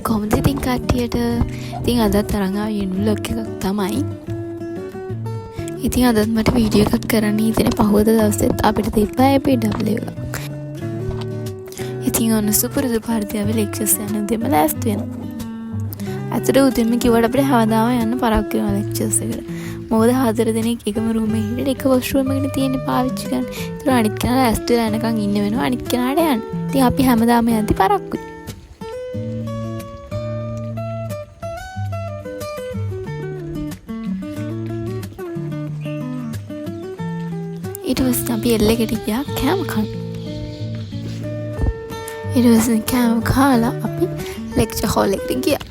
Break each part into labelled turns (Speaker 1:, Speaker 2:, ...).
Speaker 1: කොහොමද ඉතින් කට්ටියට ඉතින් අදත් තරංග ආවේ vlog එකක් තමයි. ඉතින් අදත් මට වීඩියෝ එකක් කරන්න ඉතින් පහවද දවසෙත් අපිට තිබ්බා APW එක. ඉතින් ඔන්න සුපුරුදු පාර්තිය අපි ලෙක්චර්ස් යන දෙම ලෑස්ති වෙනවා. අතට උදේම කිව්වට අපිට හැමදාම යන්න පරක් වෙනවා ලෙක්චර්ස් එකට. මොකද 4 දෙනෙක් එකම රූම් එකේ හිටියට එක වොෂ්රූම් එකනේ තියෙන්නේ පාවිච්චි කරන්න. ඒතර අනිත් කෙනා ලෑස්ති වෙලා යනකම් ඉන්න වෙනවා අනිත් කෙනාට යන්න. ඉතින් අපි හැමදාම යද්දි පරක්කුයි. ඊට පස්සේ අපි එල්ලෙකට ගියා කෑම කන්න. ඊට පස්සේ කෑම කාලා අපි ලෙක්චර් හෝල් එකට ගියා.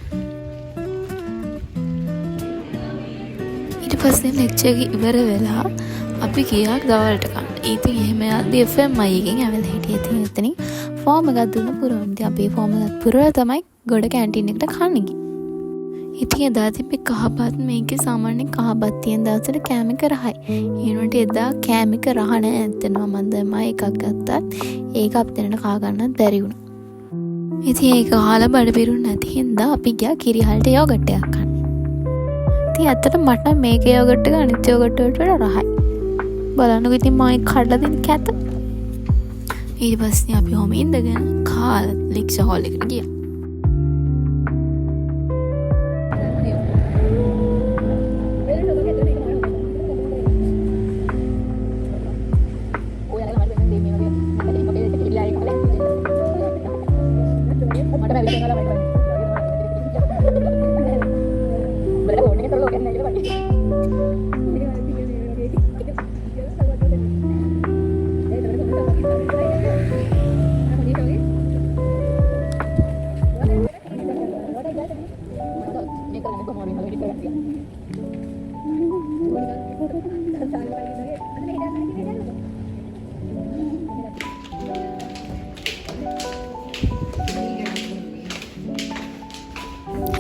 Speaker 1: ඊට පස්සේ ලෙක්චර් එක ඉවර වෙලා අපි ගියා දවල්ට කන්න. ඉතින් එහෙම යද්දි FM එකෙන් ඇවිල්ලා හිටියේ. ඉතින් එතනින් ෆෝම් එකක් දුන්න පුරවන්න. ඉතින් අපි ෆෝම් එකක් පුරවලා තමයි ගොඩ කැන්ටින් එකට කන්න ගියේ. ඉතින් එදා තිබ්බේ කහපත් මේකේ සාමාන්‍යයෙන් කහපත් තියෙන දවසට කෑම එක රහයි. ඒ වුණාට එදා කෑම එක රහ නැහැ ඇත්තටම මම දැම්මා එකක් ගත්තත් ඒක අපිට දැනට කා ගන්නත් බැරි වුණා. ඉතින් ඒක අහලා බඩ පිරුන්නේ නැති හින්දා අපි ගියා කිරිහල්ට යෝගට් එකක් ගන්න. ඉතින් ඇත්තට මට මේක යෝගට් එක අනිත් යෝගට් වලට වඩා රහයි. බලන්නකෝ ඉතින් මම ඒක කඩලා දෙන්න කැත. ඊට පස්සේ අපි ඔහම ඉඳගෙන කාලා ලෙක්චර් හෝල් එකට ගියා.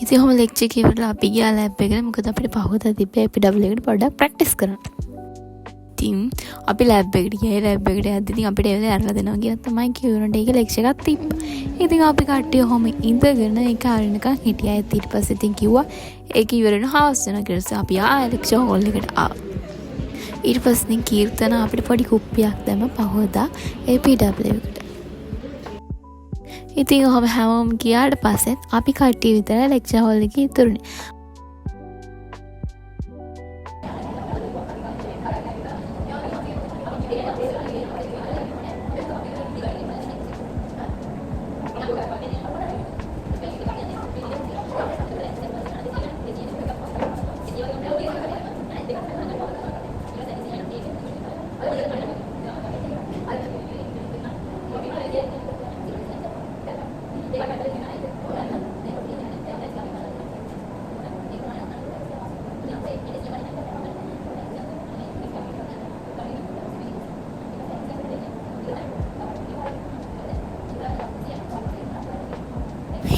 Speaker 1: ඉතින් ඔහොම ලෙක්චර් එක ඉවරලා අපි ගියා ලැබ් එකට. මොකද අපිට පහවදා තිබ්බේ APW එකට පොඩ්ඩක් ප්‍රැක්ටිස් කරන්න. ඉතින් අපි ලැබ් එකට ගියා. ලැබ් එකට යද්දි ඉතින් අපිට ඒ වෙලේ අරලා දෙනවා කියලා තමයි කිව්වොත් ඒක ලෙක්චර් එකක් තිබ්බා. ඉතින් අපි කට්ටිය ඔහොම ඉඳගෙන ඒක අරිනකන් හිටියා. ඊට පස්සේ ඉතින් කිව්වා ඒක ඉවර වෙන හවස් වෙනවා කියලා. අපි ආයෙ ලෙක්චර් හෝල් එකට ආවා. ඊට පස්සේ කීර්තන අපිට පොඩි කුප්පියක් දැම්ම පහවදා APW එකට. ඉතින් ඔහම හැමෝම ගියාට පස්සෙත් අපි කට්ටිය විතර ලෙක්චර් හෝල් එකේ ඉතුරුනේ.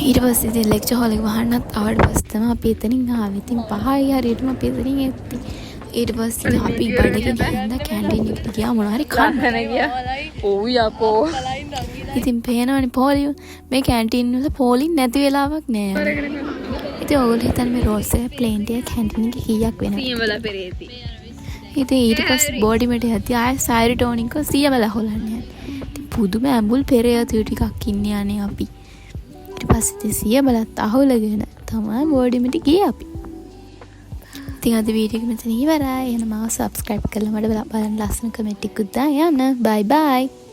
Speaker 1: ඊට පස්සේ ඉතින් ලෙක්චර් හෝල් එක වහන්නත් ආවට පස්සේ තමයි අපි එතනින් ආවේ. ඉතින් 5යි හරියටම අපි එතනින් එද්දි ඊට පස්සේ අපි බඩගින්න හින්දා කැන්ටින් එකට ගියා මොනවා හරි කන්න ගියා. ඔව් යකෝ. ඉතින් පේනවනේ පොලිය මේ කැන්ටින් වල පොලින් නැති වෙලාවක් නෑ. ඉතින් ඔයගොල්ලෝ හිතන්නේ මේ රෝල්ස් එක ප්ලේන් ටික කැන්ටින් එකේ කීයක් වෙනවද? 100 වල පෙරේති. ඉතින් ඊට පස්සේ බෝඩි මෙට යද්දි ආයෙ සයිරිටෝනික 100 වල හොලන්නේ. ඉතින් පුදුම ඇඹුල් පෙරේතිය ටිකක් ඉන්නේ යන්නේ අපි. ඊට පස්සේ 100 බලත් අහුලගෙන තමයි බෝඩිමිට ගියේ අපි. ඉතින් අද වීඩියෝ එක මෙතන ඉවරයි. එහෙනම් මාව subscribe කරලා මට බලන්න ලස්සන කමෙන්ට් එකක් දාන්න. bye bye.